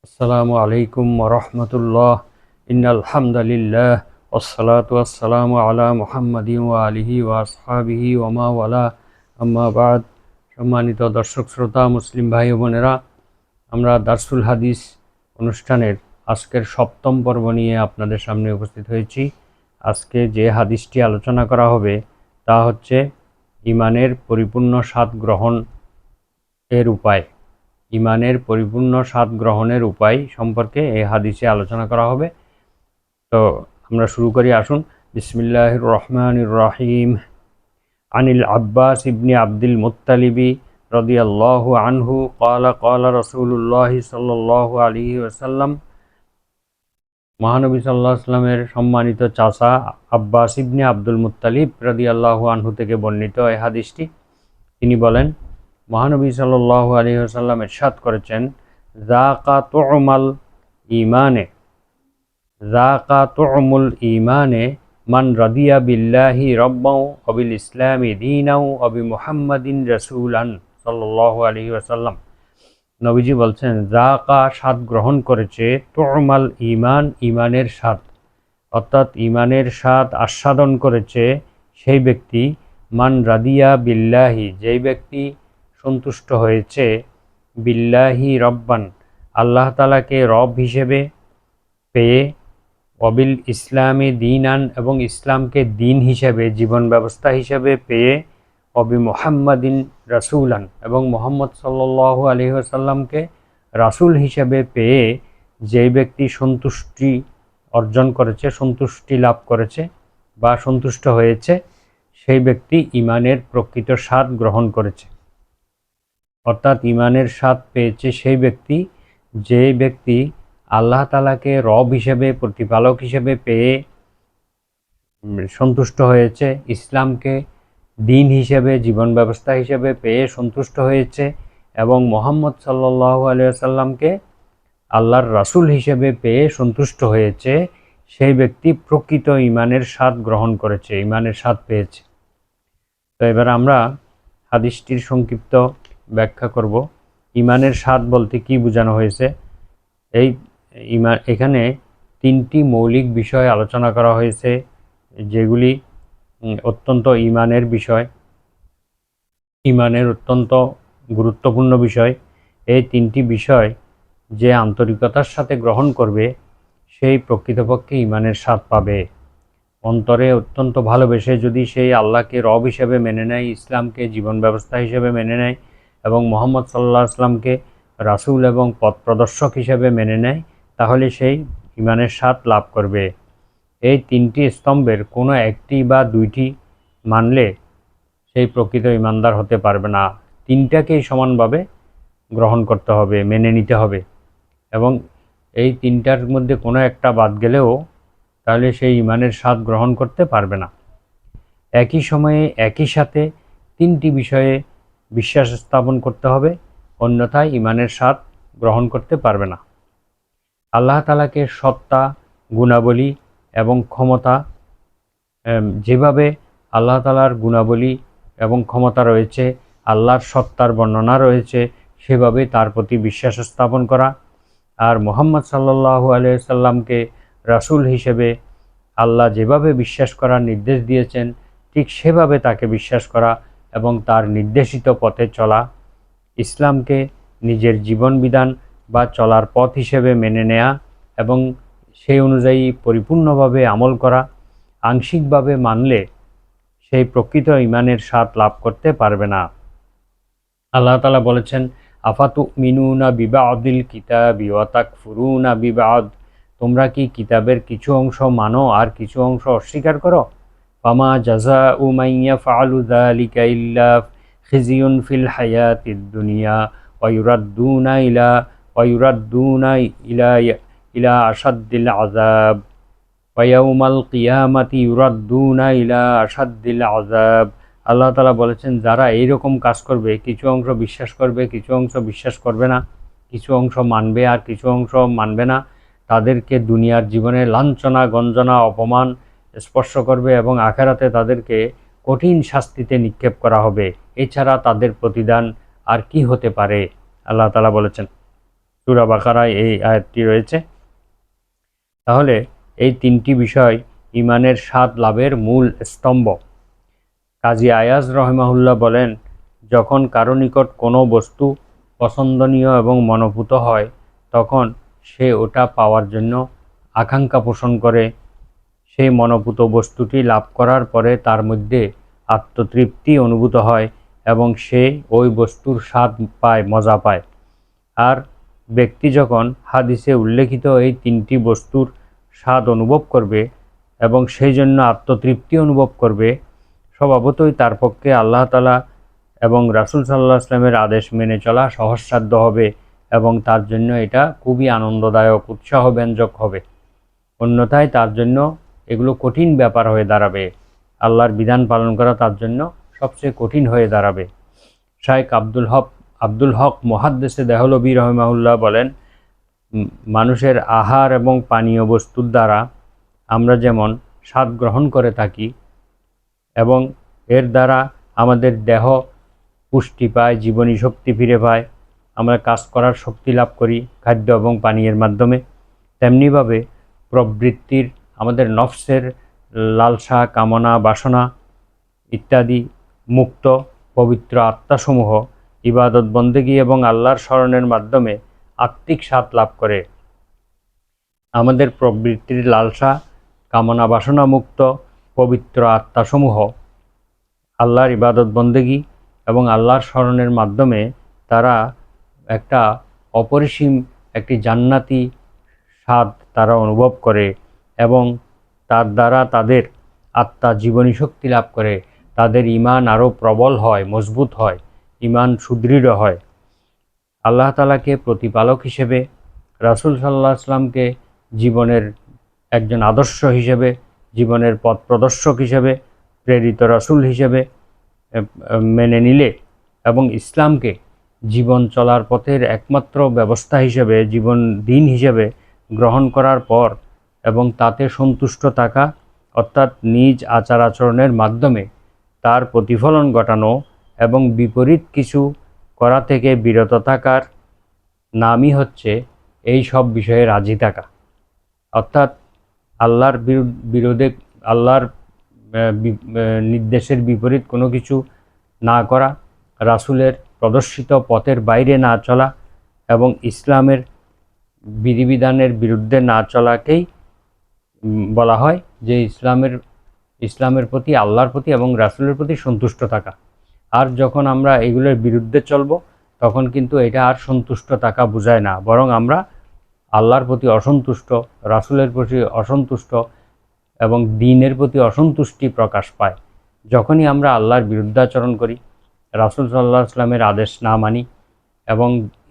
আসসালামু আলাইকুম ওরহমতুল্লাহ। ইন্নাল হামদুলিল্লাহ ওয়াসসালাতু ওয়াসসালামু আলা মুহাম্মাদিন ওয়া আলিহি ওয়া আসহাবিহি ওয়া মা ওয়ালা, আম্মা বাদ। সম্মানিত দর্শক শ্রোতা, মুসলিম ভাই ও বোনেরা, আমরা দারসুল হাদিস অনুষ্ঠানের আজকের সপ্তম পর্ব নিয়ে আপনাদের সামনে উপস্থিত হয়েছি। আজকে যে হাদিসটি আলোচনা করা হবে তা হচ্ছে ঈমানের পরিপূর্ণ স্বাদ গ্রহণ এর উপায়। ঈমানের পরিপূর্ণ স্বাদ গ্রহণের উপায় সম্পর্কে এই হাদিসে আলোচনা করা হবে। তো আমরা শুরু করি, আসুন। বিসমিল্লাহির রহমানির রহিম। আনিল আব্বাস ইবনি আব্দুল মুত্তালিবি রাদিয়াল্লাহু আনহু ক্বালা ক্বালা রাসূলুল্লাহ সাল্লাল্লাহু আলাইহি ওয়াসাল্লাম। মহানবী সাল্লাল্লাহু আলাইহি ওয়াসাল্লামের সম্মানিত চাচা আব্বাস ইবনে আব্দুল মুত্তালিব রাদিয়াল্লাহু আনহু থেকে বর্ণিত এই হাদিসটি। তিনি বলেন, মহানবী সাল্লাল্লাহু আলাইহি ওয়াসাল্লাম ইরশাদ করেছেন, যাকা তু'মাল ঈমানে যাকা তু'মুল ঈমানে মান রাদিয়া বিল্লাহি রাব্বাও ওয়া বিল ইসলামি দীনাও ওয়া বি মুহাম্মাদিন রাসূলান সাল্লাল্লাহু আলাইহি ওয়াসাল্লাম। নবীজি বলছেন, যাকা স্বাদ গ্রহণ করেছে, তু'মাল ঈমান ঈমানের স্বাদ, অর্থাৎ ঈমানের স্বাদ আস্বাদন করেছে সেই ব্যক্তি, মান রাদিয়া বিল্লাহি যেই ব্যক্তি সন্তুষ্ট হয়েছে, বিল্লাহি রব্বান আল্লাহ তাআলাকে রব হিসেবে পেয়ে, অবিল ইসলামী দীনান এবং ইসলামকে দিন হিসেবে জীবন ব্যবস্থা হিসেবে পেয়ে, অবি মুহাম্মাদিন রাসূলান এবং মুহাম্মদ সাল্লাল্লাহু আলাইহি ওয়াসাল্লামকে রাসূল হিসেবে পেয়ে যেই ব্যক্তি সন্তুষ্টি অর্জন করেছে, সন্তুষ্টি লাভ করেছে বা সন্তুষ্ট হয়েছে, সেই ব্যক্তি ঈমানের প্রকৃত স্বাদ গ্রহণ করেছে। অর্থাৎ ঈমানের স্বাদ পেয়েছে সেই ব্যক্তি, যে ব্যক্তি আল্লাহ তাআলাকে রব হিসেবে, প্রতিপালক হিসেবে পেয়ে সন্তুষ্ট হয়েছে, ইসলামকে দিন হিসেবে, জীবন ব্যবস্থা হিসেবে পেয়ে সন্তুষ্ট হয়েছে এবং মুহাম্মদ সাল্লাল্লাহু আলাইহি ওয়াসাল্লামকে আল্লাহর রাসূল হিসেবে পেয়ে সন্তুষ্ট হয়েছে, সেই ব্যক্তি প্রকৃত ঈমানের স্বাদ গ্রহণ করেছে, ঈমানের স্বাদ পেয়েছে। তো এবার আমরা হাদিসটির সংক্ষিপ্ত ব্যাখ্যা করব। ঈমানের স্বাদ বলতে কি বোঝানো হয়েছে? এই ঈমান, এখানে তিনটি মৌলিক বিষয় আলোচনা করা হয়েছে, যেগুলি অত্যন্ত ঈমানের বিষয়, ঈমানের অত্যন্ত গুরুত্বপূর্ণ বিষয়। এই তিনটি বিষয় যে আন্তরিকতার সাথে গ্রহণ করবে, সেই প্রকৃতপক্ষে ঈমানের স্বাদ পাবে। অন্তরে অত্যন্ত ভালোবেসে যদি সেই আল্লাহকে রব হিসেবে মেনে নেয়, ইসলামকে জীবন ব্যবস্থা হিসেবে মেনে নেয় এবং মুহাম্মদ সাল্লাল্লাহু আলাইহি ওয়াসাল্লামকে রাসূল এবং পথ প্রদর্শক হিসেবে মেনে নেয়, তাহলে সেই ঈমানের স্বাদ লাভ করবে। এই তিনটি স্তম্ভের কোনো একটি বা দুইটি মানলে সেই প্রকৃত ঈমানদার হতে পারবে না। তিনটাকেই সমানভাবে গ্রহণ করতে হবে, মেনে নিতে হবে, এবং এই তিনটার মধ্যে কোনো একটা বাদ গেলেও তাহলে সেই ঈমানের স্বাদ গ্রহণ করতে পারবে না। একই সময়ে একই সাথে তিনটি বিষয়ে বিশ্বাস স্থাপন করতে হবে, অন্যথায় ঈমানের স্বাদ গ্রহণ করতে পারবে না। আল্লাহ তাআলাকে সত্তা, গুণাবলী এবং ক্ষমতা, যেভাবে আল্লাহ তাআলার গুণাবলী এবং ক্ষমতা রয়েছে, আল্লাহর সত্তার বর্ণনা রয়েছে, সেভাবে তার প্রতি বিশ্বাস স্থাপন করা। আর মুহাম্মদ সাল্লাল্লাহু আলাইহি ওয়াসাল্লামকে রাসূল হিসেবে আল্লাহ যেভাবে বিশ্বাস করার নির্দেশ দিয়েছেন, ঠিক সেভাবে তাকে বিশ্বাস করা এবং তার নির্দেশিত পথে চলা। ইসলামকে নিজের জীবন বিধান বা চলার পথ হিসেবে মেনে নেয়া এবং সেই অনুযায়ী পরিপূর্ণভাবে আমল করা। আংশিকভাবে মানলে সেই প্রকৃত ঈমানের স্বাদ লাভ করতে পারবে না। আল্লাহ তাআলা বলেছেন, আফাতুমিনুনা বিবাদিল কিতাবি ওয়া তাকফুরুনা বিবাদ, তোমরা কি কিতাবের কিছু অংশ মানো আর কিছু অংশ অস্বীকার করো? ফামা জাযাউ মান ইয়াফআলু যালিকা ইল্লা খিজিয়ুন ফিল হায়াতিদ দুনিয়া ওয়া ইউরাদ্দুনা ইলা আশাদ্দিল আযাব ওয়া ইয়াউমাল কিয়ামাতি ইউরাদ্দুনা ইলা আশাদ্দিল আযাব। আল্লাহ তাআলা বলেছেন, যারা এইরকম কাজ করবে, কিছু অংশ বিশ্বাস করবে, কিছু অংশ বিশ্বাস করবে না, কিছু অংশ মানবে আর কিছু অংশ মানবে না, তাদেরকে দুনিয়ার জীবনে লাঞ্ছনা, গঞ্জনা, অপমান স্পর্শ করবে এবং আখিরাতে তাদেরকে কঠিন শাস্তিতে নিক্ষেপ করা হবে। এছাড়া তাদের প্রতিদান আর কি হতে পারে? আল্লাহ তাআলা বলেছেন। সূরা বাকারায় এই আয়াতটি রয়েছে। তাহলে এই তিনটি বিষয় ইমানের স্বাদ লাভের মূল স্তম্ভ। কাজী আয়াজ রহিমাহুল্লাহ বলেন, যখন কারো নিকট কোনো বস্তু পছন্দনীয় এবং মনোভূত হয় তখন সে ওটা পাওয়ার জন্য আকাঙ্ক্ষা পোষণ করে। সেই মনোভূত বস্তুটি লাভ করার পরে তার মধ্যে আত্মতৃপ্তি অনুভূত হয় এবং সে ওই বস্তুর স্বাদ পায়, মজা পায়। আর ব্যক্তি যখন হাদিসে উল্লেখিত এই তিনটি বস্তুর স্বাদ অনুভব করবে এবং সেই জন্য আত্মতৃপ্তি অনুভব করবে, স্বভাবতই তার পক্ষে আল্লাহ তাআলা এবং রাসূল সাল্লাল্লাহু আলাইহি ওয়াসাল্লামের আদেশ মেনে চলা সহজসাধ্য হবে এবং তার জন্য এটা খুবই আনন্দদায়ক, উৎসাহব্যঞ্জক হবে। অন্যথায় তার জন্য এগুলো কঠিন ব্যাপার হয়ে দাঁড়াবে। আল্লাহর বিধান পালন করা তার জন্য সবচেয়ে কঠিন হয়ে দাঁড়াবে। শাইখ আব্দুল হক মুহাদ্দিসে দেহলভী রহিমাহুল্লাহ বলেন, মানুষের আহার এবং পানীয় বস্তুর দ্বারা আমরা যেমন স্বাদ গ্রহণ করে থাকি এবং এর দ্বারা আমাদের দেহ পুষ্টি পায়, জীবনী শক্তি ফিরে পায়, আমরা কাজ করার শক্তি লাভ করি খাদ্য এবং পানীয়ের মাধ্যমে, তেমনিভাবে প্রবৃত্তির, আমাদের নফসের লালসা, কামনা, বাসনা ইত্যাদি মুক্ত পবিত্র আত্মাসমূহ ইবাদত বন্দেগী এবং আল্লাহর স্মরণের মাধ্যমে আত্মিক স্বাদ লাভ করে। আমাদের প্রবৃত্তির লালসা, কামনা, বাসনা মুক্ত পবিত্র আত্মাসমূহ আল্লাহর ইবাদত বন্দেগী এবং আল্লাহর স্মরণের মাধ্যমে তারা একটা অপরিসীম একটি জান্নাতি স্বাদ তারা অনুভব করে এবং তার দ্বারা তাদের আত্মা জীবনী শক্তি লাভ করে, তাদের ঈমান আরও প্রবল হয়, মজবুত হয়, ঈমান সুদৃঢ় হয়। আল্লাহ তাআলাকে প্রতিপালক হিসেবে, রাসূল সাল্লাল্লাহু আলাইহি ওয়াসাল্লামকে জীবনের একজন আদর্শ হিসেবে, জীবনের পথ প্রদর্শক হিসেবে, প্রেরিত রাসূল হিসেবে মেনে নিলে এবং ইসলামকে জীবন চলার পথের একমাত্র ব্যবস্থা হিসেবে, জীবন দিন হিসেবে গ্রহণ করার পর এবং তাতে সন্তুষ্ট থাকা, অর্থাৎ নিজ আচার আচরণের মাধ্যমে তার প্রতিফলন ঘটানো এবং বিপরীত কিছু করা থেকে বিরত থাকার নামই হচ্ছে এই সব বিষয়ে রাজি থাকা। অর্থাৎ আল্লাহর বিরোধে, আল্লাহর নির্দেশের বিপরীত কোনো কিছু না করা, রাসূলের প্রদর্শিত পথের বাইরে না চলা এবং ইসলামের বিধিবিধানের বিরুদ্ধে না চলাকেই বলা হয় যে ইসলামের প্রতি, আল্লাহর প্রতি এবং রাসূলের প্রতি সন্তুষ্ট থাকা। আর যখন আমরা এগুলোর বিরুদ্ধে চলব তখন কিন্তু এটা আর সন্তুষ্ট থাকা বোঝায় না, বরং আমরা আল্লাহর প্রতি অসন্তুষ্ট, রাসূলের প্রতি অসন্তুষ্ট এবং দ্বীনের প্রতি অসন্তুষ্টি প্রকাশ পায়। যখনই আমরা আল্লাহর বিরুদ্ধাচরণ করি, রাসূল সাল্লাল্লাহু আলাইহি ওয়াসাল্লামের আদেশ না মানি এবং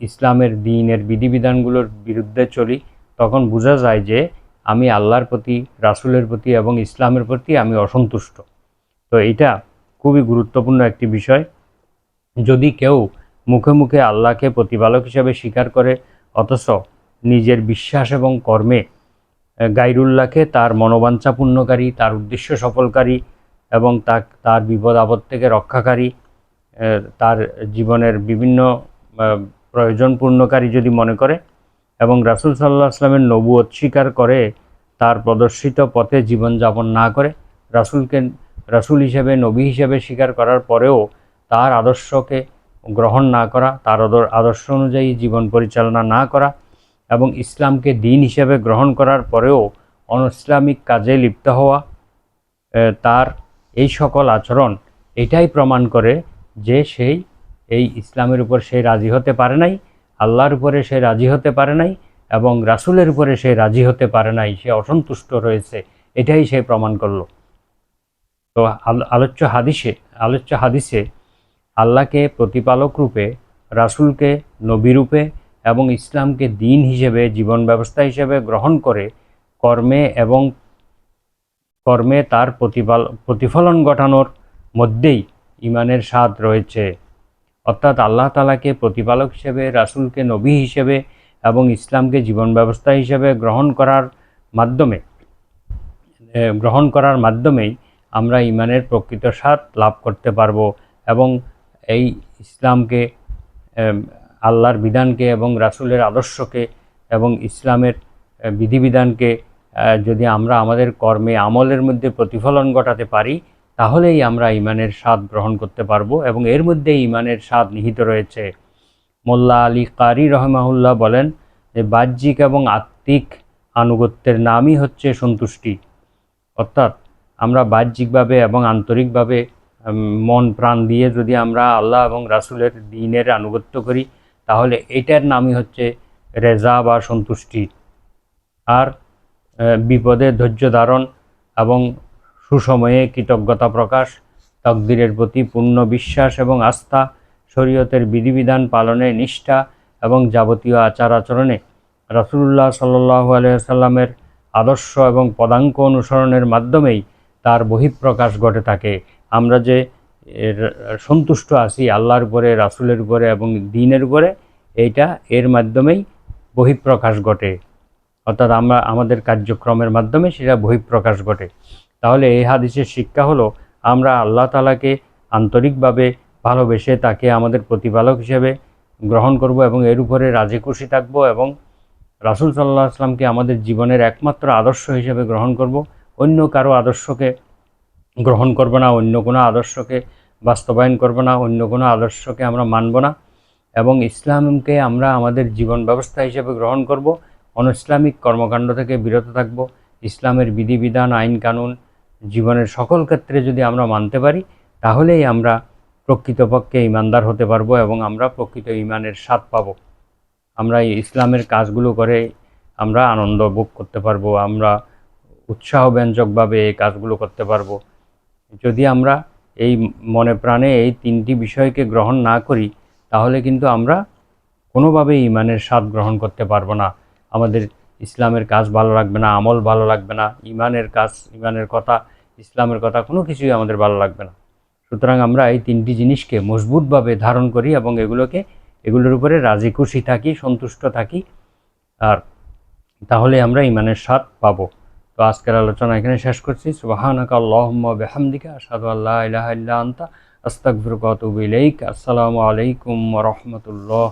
ইসলামের দ্বীনের বিধিবিধানগুলোর বিরুদ্ধে চলি, তখন বোঝা যায় যে আমি আল্লাহর প্রতি, রাসূলের প্রতি এবং ইসলামের প্রতি আমি অসন্তুষ্ট। তো এটা খুবই গুরুত্বপূর্ণ একটি বিষয়। যদি কেউ মুখে মুখে আল্লাহকে প্রতিপালক হিসেবে স্বীকার করে অথচ নিজের বিশ্বাস এবং কর্মে গায়রুল্লাহকে তার মনোবাঞ্ছা পূর্ণকারী, তার উদ্দেশ্য সফলকারী এবং তার বিপদ আপদ থেকে রক্ষাকারী, তার জীবনের বিভিন্ন প্রয়োজন পূর্ণকারী যদি মনে করে এবং রাসূল সাল্লাল্লাহু আলাইহি ওয়াসাল্লামের নবুয়ত স্বীকার করে তার প্রদর্শিত পথে জীবনযাপন না করে, রাসূলকে রাসূল হিসেবে, নবী হিসেবে স্বীকার করার পরেও তার আদর্শকে গ্রহণ না করা, তার আদর্শ অনুযায়ী জীবন পরিচালনা না করা এবং ইসলামকে দ্বীন হিসেবে গ্রহণ করার পরেও অনইসলামিক কাজে লিপ্ত হওয়া, তার এই সকল আচরণ এটাই প্রমাণ করে যে এই ইসলামের উপর সে রাজি হতে পারে নাই, আল্লাহর উপরে সে রাজি হতে পারে নাই এবং রাসূলের উপরে সে রাজি হতে পারে নাই, সে অসন্তুষ্ট রয়েছে, এটাই সে প্রমাণ করল। তো আলোচ্য হাদিসে আল্লাহকে প্রতিপালক রূপে, রাসূলকে নবী রূপে এবং ইসলামকে দ্বীন হিসেবে, জীবন ব্যবস্থা হিসেবে গ্রহণ করে কর্মে তার প্রতিফলন ঘটানোর মধ্যেই ঈমানের স্বাদ রয়েছে। অর্থাৎ আল্লাহ তাআলাকে প্রতিপালক হিসেবে, রাসূলকে নবী হিসেবে এবং ইসলামকে জীবন ব্যবস্থা হিসেবে গ্রহণ করার মাধ্যমেই আমরা ঈমানের প্রকৃত স্বাদ লাভ করতে পারব এবং এই ইসলামকে আল্লাহর বিধানকে এবং রাসূলের আদর্শকে এবং ইসলামের বিধিবিধানকে যদি আমরা আমাদের কর্মে আমলের মধ্যে প্রতিফলন ঘটাতে পারি, তাহলেই আমরা ঈমানের স্বাদ গ্রহণ করতে পারবো, এবং এর মধ্যে ঈমানের স্বাদ নিহিত রয়েছে। মোল্লা আলী কারি রহমাহুল্লাহ বলেন যে বাহ্যিক এবং আত্মিক আনুগত্যের নামই হচ্ছে সন্তুষ্টি। অর্থাৎ আমরা বাহ্যিকভাবে এবং আন্তরিকভাবে মন প্রাণ দিয়ে যদি আমরা আল্লাহ এবং রাসূলের দ্বীনের আনুগত্য করি, তাহলে এটার নামই হচ্ছে রেজা বা সন্তুষ্টি। আর বিপদে ধৈর্য ধারণ এবং সুসময়ে কৃতজ্ঞতা প্রকাশ, তাকদীরের প্রতি পূর্ণ বিশ্বাস এবং আস্থা, শরীয়তের বিধিবিধান পালনে নিষ্ঠা এবং যাবতীয় আচার আচরণে রাসূলুল্লাহ সাল্লাল্লাহু আলাইহি ওয়াসাল্লামের আদর্শ এবং পদাঙ্ক অনুসরণের মাধ্যমেই তার বহিঃপ্রকাশ ঘটে থাকে। আমরা যে সন্তুষ্ট আছি আল্লাহর উপরে, রাসূলের উপরে এবং দ্বীনের উপরে, এইটা এর মাধ্যমেই বহিঃপ্রকাশ ঘটে। অর্থাৎ আমরা আমাদের কার্যক্রমের মাধ্যমে সেটা বহিঃপ্রকাশ ঘটে। তাহলে এই হাদিসের শিক্ষা হলো আমরা আল্লাহ তাআলাকে আন্তরিকভাবে ভালোবেসে তাকে আমাদের প্রতিপালক হিসেবে গ্রহণ করব এবং এর উপরে রাজি খুশি থাকবো, এবং রাসূল সাল্লাল্লাহু আলাইহি ওয়াসাল্লামকে আমাদের জীবনের একমাত্র আদর্শ হিসেবে গ্রহণ করব। অন্য কারো আদর্শকে গ্রহণ করব না, অন্য কোনো আদর্শকে বাস্তবায়ন করব না, অন্য কোনো আদর্শকে আমরা মানব না, এবং ইসলামকে আমরা আমাদের জীবন ব্যবস্থা হিসেবে গ্রহণ করব। অনইসলামিক কর্মকাণ্ড থেকে বিরত থাকব। ইসলামের বিধিবিধান, আইন কানুন জীবনের সকল ক্ষেত্রে যদি আমরা মানতে পারি, তাহলেই আমরা প্রকৃতপক্ষে ঈমানদার হতে পারবো এবং আমরা প্রকৃত ঈমানের স্বাদ পাব। আমরা এই ইসলামের কাজগুলো করে আমরা আনন্দ ভোগ করতে পারবো, আমরা উৎসাহব্যঞ্জকভাবে এই কাজগুলো করতে পারবো। যদি আমরা এই মনে প্রাণে এই তিনটি বিষয়কে গ্রহণ না করি, তাহলে কিন্তু আমরা কোনোভাবেই ঈমানের স্বাদ গ্রহণ করতে পারবো না। আমাদের ইসলামের কাজ ভালো লাগবে না, আমল ভালো লাগবে না, ঈমানের কাজ, ঈমানের কথা, ইসলামের কথা কোনো কিছুই আমাদের ভালো লাগবে না। সুতরাং আমরা এই তিনটি জিনিসকে মজবুতভাবে ধারণ করি এবং এগুলোর উপরে রাজি খুশি থাকি, সন্তুষ্ট থাকি, আর তাহলে আমরা ঈমানের স্বাদ পাবো। তো আজকের আলোচনা এখানে শেষ করছি। সুবহানাকা আল্লাহুম্মা ওয়া বিহামদিকা আশহাদু আল্লা ইলাহা ইল্লা আনতা আস্তাগফিরুকা ওয়া আতুবু ইলাইক। আসসালামু আলাইকুম ওয়া রাহমাতুল্লাহ।